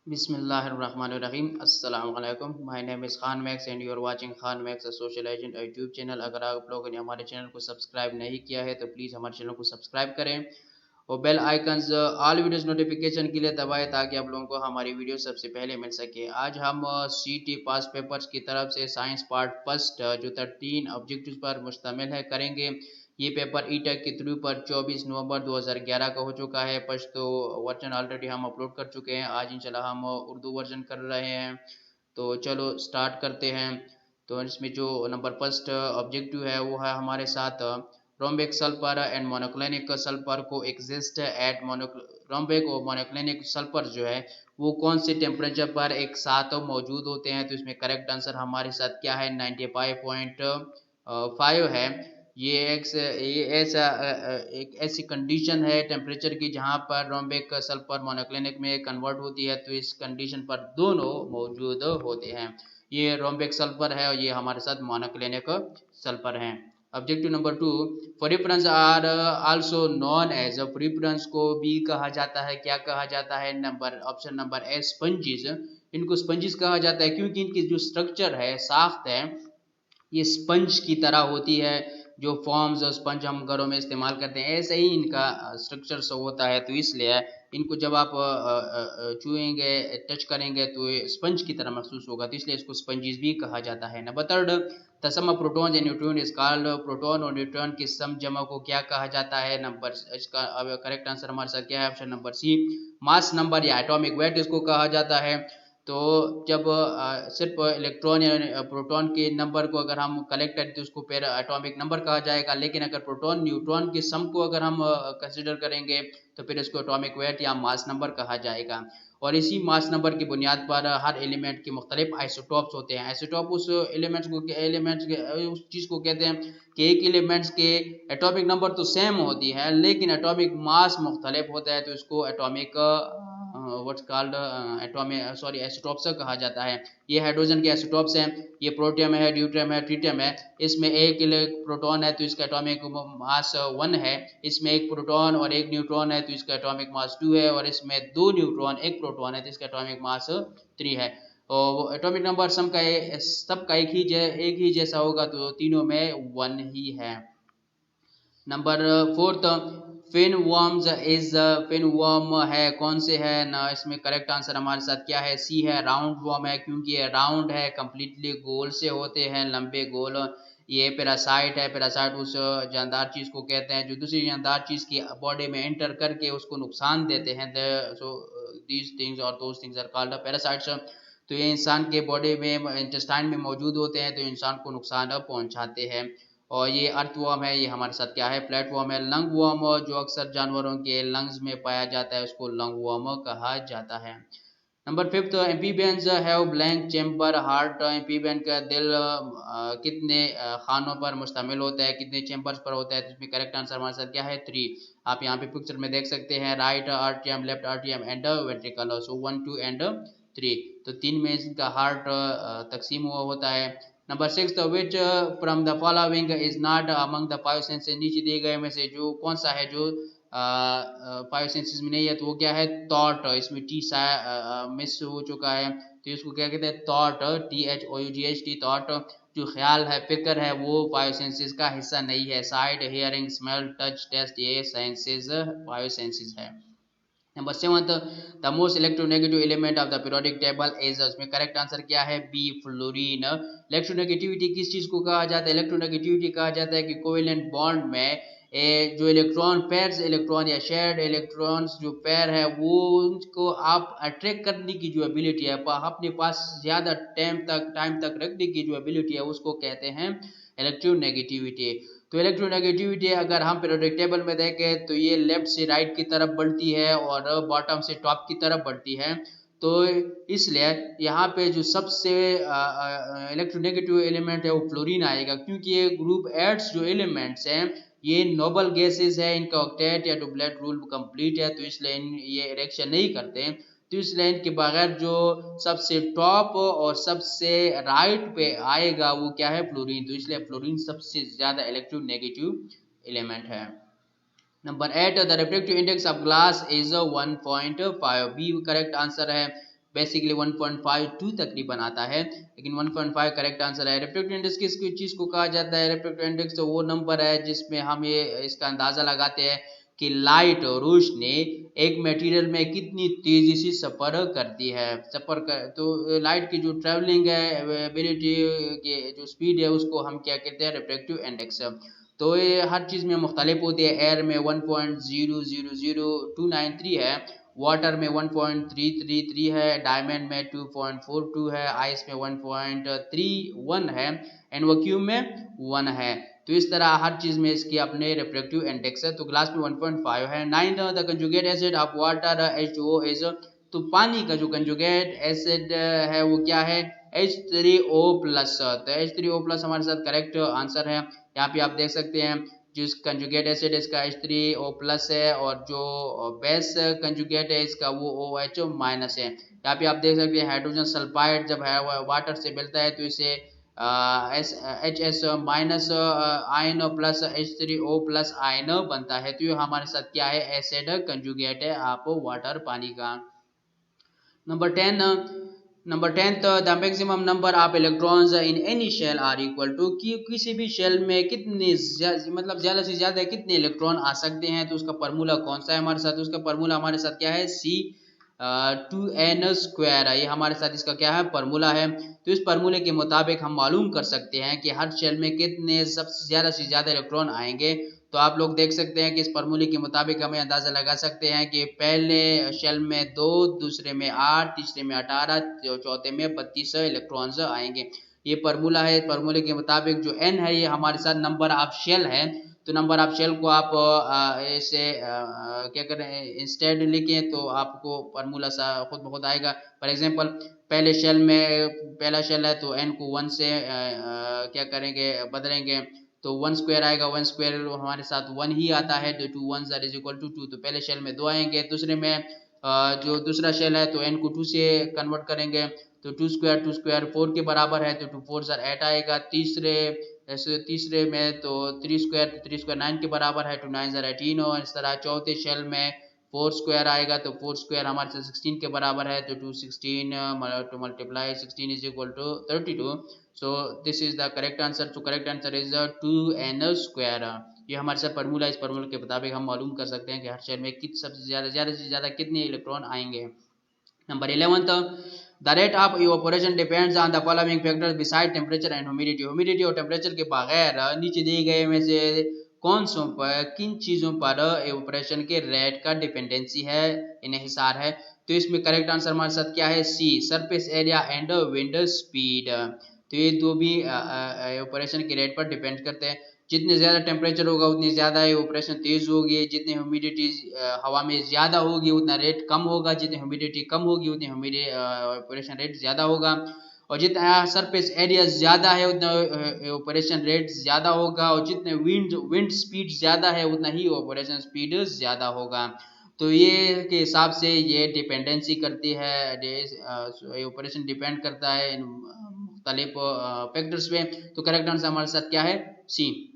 बिस्मिल्लाहिर्रहमानिर्रहीम अस्सलाम वालेकुम। My name is Khan Max and you are watching Khan Max social agent YouTube channel. अगर आप लोगों ने हमारे चैनल को सब्सक्राइब नहीं किया है तो प्लीज़ हमारे चैनल को सब्सक्राइब करें और bell icons all videos notification के लिए दबाएं ताकि आप लोगों को हमारी वीडियो सबसे पहले मिल सके। आज हम सीटी पास पेपर्स की तरफ से साइंस पार्ट फर्स्ट जो 13 ऑब्जेक्टिव्स पर मुश्तमिल है करेंगे। ये पेपर ईटेक के थ्रू पर 24 नवंबर 2011 का हो चुका है। पश्तो वर्जन ऑलरेडी हम अपलोड कर चुके हैं। आज इंशाल्लाह हम उर्दू वर्जन कर रहे हैं। तो चलो स्टार्ट करते हैं। तो इसमें जो नंबर फर्स्ट ऑब्जेक्टिव है वो है हमारे साथ rhombic sulphur and monoclinic sulphur को एग्जिस्ट एट रोम्बिक और मोनोक्लिनिक सल्फर जो है वो कौन से टेम्परेचर पर एक साथ मौजूद होते हैं। तो इसमें करेक्ट आंसर हमारे साथ क्या है 95.5 है। ये ऐसा एक ऐसी कंडीशन है टेम्परेचर की जहां पर रोम्बिक सल्फर मोनोक्लिनिक में कन्वर्ट होती है। तो इस कंडीशन पर दोनों मौजूद होते हैं। ये रोम्बिक सल्फर है और ये हमारे साथ मोनोक्लिनिक सल्फर है। ऑब्जेक्टिव नंबर 2 फ्रीफ्रेंस आर आल्सो नॉन एज। फ्रीफ्रेंस को भी कहा जाता है, क्या कहा जाता है? Option number A sponges. इनको स्पंजिस कहा जाता है क्योंकि इनकी जो स्ट्रक्चर है, साख्त है, ये स्पंज की तरह होती है। जो फॉर्म्स और स्पंज हम घरों में इस्तेमाल करते हैं ऐसे ही इनका स्ट्रक्चर सब होता है। तो इसलिए इनको जब आप छुएंगे, टच करेंगे तो ये स्पंज की तरह महसूस होगा। तो इसलिए इसको स्पंजिस भी कहा जाता है। Number third the sum of proton and neutron is called. Proton और न्यूट्रॉन की सम जमा को क्या कहा जाता है? इसका करेक्ट आंसर हमारे साथ क्या है? Option number C mass number या एटॉमिक वेट इसको कहा जाता है। तो जब सिर्फ इलेक्ट्रॉन या प्रोटॉन के नंबर को अगर हम कलेक्ट करें तो उसको फिर एटॉमिक नंबर कहा जाएगा। लेकिन अगर प्रोटॉन न्यूट्रॉन के सम को अगर हम कंसिडर करेंगे तो फिर इसको एटॉमिक वेट या मास नंबर कहा जाएगा। और इसी मास नंबर की बुनियाद पर हर एलिमेंट के मुख्तलिफ आइसोटॉप्स होते हैं। आइसोटॉप उस एलिमेंट्स के उस चीज़ को कहते हैं कि एक एलिमेंट्स के एटॉमिक नंबर तो सेम होती है लेकिन एटॉमिक मास मुख्तलिफ होता है। तो इसको atomic what's called atomic isotopes कहा जाता है। ये हाइड्रोजन के आइसोटॉप्स हैं। ये प्रोटियम है, ड्यूट्रियम है, ट्रिटियम है। इसमें एक प्रोटॉन है तो इसका एटॉमिक मास 1 है। इसमें एक प्रोटॉन और एक न्यूट्रॉन है तो इसका एटॉमिक मास 2 है। और इसमें 2 न्यूट्रॉन एक प्रोटॉन है तो इसका एटॉमिक मास 3 है। और एटॉमिक नंबर सबका एक ही जैसा होगा तो तीनों में 1 ही है। नंबर फोर्थ फिन वर्म है, कौन से है ना? इसमें करेक्ट आंसर हमारे साथ क्या है? सी है, राउंड वर्म है क्योंकि ये राउंड है, कंप्लीटली गोल से होते हैं, लंबे गोल। ये पैरासाइट है। पैरासाइट उस जानदार चीज को कहते हैं जो दूसरी जानदार चीज की बॉडी में एंटर करके उसको नुकसान देते हैं। सो दीज थिंग्स और those things are called parasites. तो ये इंसान के बॉडी में इंटेस्टाइन में मौजूद होते हैं तो इंसान को नुकसान पहुंचाते हैं। और ये अर्थवर्म है, ये हमारे साथ क्या है? प्लेटफॉर्म है। लंग वर्म जो अक्सर जानवरों के लंग्स में पाया जाता है उसको लंग वर्म कहा जाता है। Number fifth amphibians have blank chamber heart. Amphibian का दिल कितने खानों पर मुश्तमिल होता है, कितने चैम्बर्स पर होता है? तो इसमें करेक्ट आंसर हमारे साथ क्या है? 3। आप यहाँ पे पिक्चर में देख सकते हैं, right आर्टियम, left आर्टियम and ventricle. So 1, 2 and 3। तो 3 में इसका हार्ट तकसीम हुआ होता है। Number 6 which from the following is not among the 5 senses. नीचे दिए गए में से जो कौन सा है जो 5 सेंसेस में नहीं है? तो वो क्या है? थॉट। इसमें टी मिस हो चुका है तो इसको क्या कहते हैं? Thought, THOUGHT, thought. जो ख्याल है, फिक्र है, वो 5 सेंसेस का हिस्सा नहीं है। Sight, hearing, smell, touch, taste ये सेंसेस 5 सेंसेस है। Number 7 the most electronegative element of the periodic table is. इसमें करेक्ट आंसर क्या है? B, fluorine. इलेक्ट्रोनेगेटिविटी किस चीज को कहा जाता है? इलेक्ट्रोनेगेटिविटी कहा जाता है कि कोवेलेंट बॉन्ड में जो इलेक्ट्रॉन पेयर्स इलेक्ट्रॉन या शेयर्ड इलेक्ट्रॉन्स जो पेयर है वो उनको आप अट्रैक्ट करने की जो एबिलिटी है, अपने पास ज्यादा टाइम तक रखने की जो एबिलिटी है उसको कहते हैं इलेक्ट्रोनेगेटिविटी। तो इलेक्ट्रोनेगेटिविटी अगर हम पीरियोडिक टेबल में देखें तो ये लेफ्ट से राइट की तरफ बढ़ती है और बॉटम से टॉप की तरफ बढ़ती है। तो इसलिए यहाँ पे जो सबसे इलेक्ट्रोनेगेटिव एलिमेंट है वो फ्लोरीन आएगा क्योंकि ये ग्रुप एड्स जो एलिमेंट्स हैं ये नोबल गैसेस है, इनका ऑक्टेट या डुप्लेट रूल कंप्लीट है तो इसलिए ये रिएक्शन नहीं करते। तो इस लाइन के बगैर जो सबसे टॉप और सबसे राइट पे आएगा वो क्या है? फ्लोरीन। तो इसलिए फ्लोरीन सबसे ज्यादा इलेक्ट्रोनेगेटिव एलिमेंट है। Number 8 the refractive index of glass is 1.5। B correct answer है। बेसिकली 1.52 तकरीबन आता है, लेकिन 1.5 करेक्ट आंसर है। रिफ्रैक्टिव इंडेक्स किस चीज को कहा जाता है? रिफ्रैक्टिव इंडेक्स तो वो नंबर है जिसमें हम ये इसका अंदाजा लगाते हैं कि लाइट रोशनी एक मटेरियल में कितनी तेजी से सफर करती है। तो लाइट की जो ट्रेवलिंग है एबिलिटी की जो स्पीड है उसको हम क्या कहते हैं? Refractive index. तो ये हर चीज में मुख्तलिफ होती है। एयर में 1.000293 है, वाटर में 1.333 है, डायमंड में 2.42 है, आइस में 1.31 है, एंड वैक्यूम में 1 है। तो इस तरह हर चीज में इसकी अपने रिफ्रैक्टिव इंडेक्स है। तो ग्लास में 1.5 है। 9 the conjugate acid of water H2O is, तो पानी का जो कंजुगेट एसिड है वो क्या है? H3O plus. तो H3O प्लस हमारे साथ करेक्ट आंसर है। यहाँ पे आप देख सकते हैं जिस कंजुगेट एसिड इसका H3O प्लस है और जो बेस कंजुगेट है इसका वो OH माइनस है। यहाँ पे आप देख सकते हैं हाइड्रोजन सल्फाइड जब है वाटर से मिलता है तो इसे HS minus ion plus H3O plus ion बनता है। तो ये हमारे साथ क्या है? एसिड कंजुगेट है आप वाटर पानी का। Number 10 the maximum number of electrons in any shell are equal to, कि किसी भी शेल में कितने मतलब ज्यादा से ज्यादा कितने इलेक्ट्रॉन आ सकते हैं। तो उसका फार्मूला कौन सा है हमारे साथ? उसका फार्मूला हमारे साथ क्या है? C2n square. ये हमारे साथ इसका क्या है? फार्मूला है। तो इस फार्मूले के मुताबिक हम मालूम कर सकते हैं कि हर शेल में कितने सबसे ज्यादा इलेक्ट्रॉन आएंगे। तो आप लोग देख सकते हैं कि इस फार्मूले के मुताबिक हमें अंदाजा लगा सकते हैं कि पहले शेल में 2, दूसरे में 8, तीसरे में 18, चौथे में 32 इलेक्ट्रॉन्स आएंगे। ये फार्मूला है। फार्मूले के मुताबिक जो n है ये हमारे साथ नंबर ऑफ शेल है। तो नंबर ऑफ शेल को आप ऐसे क्या करें इंस्टेड लिखें तो आपको फार्मूला सा खुद ब खुद आएगा। फॉर एग्जांपल पहले शेल में पहला शेल है तो n को 1 से क्या करेंगे? बदलेंगे तो 1 स्क्वायर आएगा। 1 स्क्वायर हमारे साथ 1 ही आता है। तो 2 1 इज इक्वल टू 2। तो पहले शेल में 2 आएंगे। दूसरे में जो दूसरा शेल है तो n को 2 से कन्वर्ट करेंगे तो 2 स्क्वायर 4 के बराबर है तो 2 4 8 आएगा। तीसरे में तो 3 स्क्वायर 9 के बराबर है तो 9 18। और इस तरह चौथे शेल में 4 स्क्वायर आएगा तो 4 स्क्वायर हमारे साथ 16 के बराबर है तो 2 16 to multiply 16 is equal to 32। So this is the correct answer। So correct answer is 2n square। ये हमारे साथ फार्मूला। इस फार्मूले के मुताबिक हम मालूम कर सकते हैं कि हर शेल में सबसे ज्यादा से ज्यादा कितने इलेक्ट्रॉन आएंगे। Number 11 the rate of evaporation depends on the following factors beside temperature and humidity. Humidity और टेम्परेचर के बगैर नीचे दिए गए में से किन चीजों पर इवेपोरेशन के रेट का डिपेंडेंसी है, इन्हिसार है। तो इसमें करेक्ट आंसर हमारे साथ क्या है? C, surface area and wind speed. तो ये दो भी इवेपोरेशन के रेट पर डिपेंड करते हैं। जितने ज्यादा टेम्परेचर होगा उतनी ज्यादा इवेपोरेशन तेज होगी। जितनी ह्यूमिडिटी हवा में ज्यादा होगी उतना रेट कम होगा। जितनी ह्यूमिडिटी कम होगी उतनी इवेपोरेशन रेट ज्यादा होगा। और जितना सरफेस एरिया ज्यादा है उतना इवेपोरेशन रेट ज्यादा होगा। और जितने विंड स्पीड ज्यादा है उतना ही इवेपोरेशन स्पीड ज्यादा होगा। तो ये के हिसाब से ये डिपेंडेंसी करती है, इवेपोरेशन डिपेंड करता है इन मुख्तलिफ फैक्टर्स पे। तो करेक्ट आंसर हमारे साथ क्या है? C.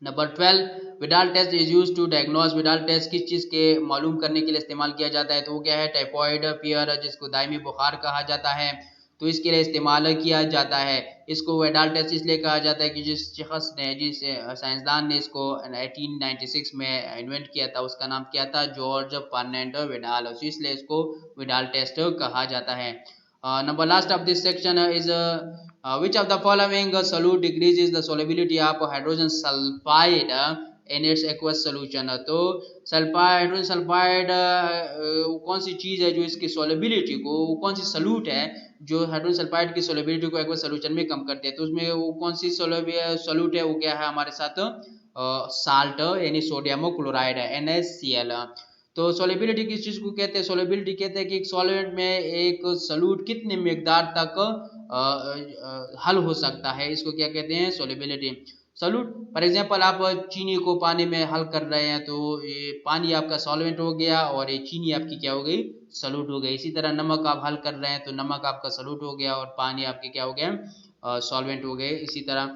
Number 12 Widal test is used to diagnose. Widal test किस चीज के मालूम करने के लिए इस्तेमाल किया जाता है? तो वो क्या है? टाइफॉइड फीवर जिसको दायमी बुखार कहा जाता है, तो इसके लिए इस्तेमाल किया जाता है। इसको विडाल टेस्ट इसलिए कहा जाता है कि जिस साइंसदान ने इसको 1896 में इन्वेंट किया था उसका नाम क्या था? George Fernando Vidal. इसलिए इसको विडाल टेस्ट कहा जाता है। Number last of this section is which of the following solute decreases the solubility of hydrogen sulfide in its aqueous solution। तो हाइड्रोजन सल्फाइड कौन सी चीज है जो इसकी सोलिबिलिटी को, कौन सी सल्यूट है जो हाइड्रोजन सल्फाइड की सोलिबिलिटी को एक्वस सोल्यूशन में कम करते हैं? तो उसमें वो कौन सी सल्यूट है? वो क्या है हमारे साथ? साल्ट यानी सोडियम क्लोराइड है, NaCl। तो सोलिबिलिटी किस चीज को कहते हैं? सोलिबिलिटी कहते हैं कि एक सॉल्वेंट में एक सॉल्यूट कितने मिकदार तक हल हो सकता है, इसको क्या कहते हैं? सोलिबिलिटी। सॉल्यूट फॉर एग्जांपल आप चीनी को पानी में हल कर रहे हैं तो ये पानी आपका सॉल्वेंट हो गया और ये चीनी आपकी क्या हो गई? सॉल्यूट हो गई। इसी तरह नमक आप हल कर रहे हैं तो नमक आपका सॉल्यूट हो गया और पानी आपके क्या हो गया? सॉल्वेंट हो गए। इसी तरह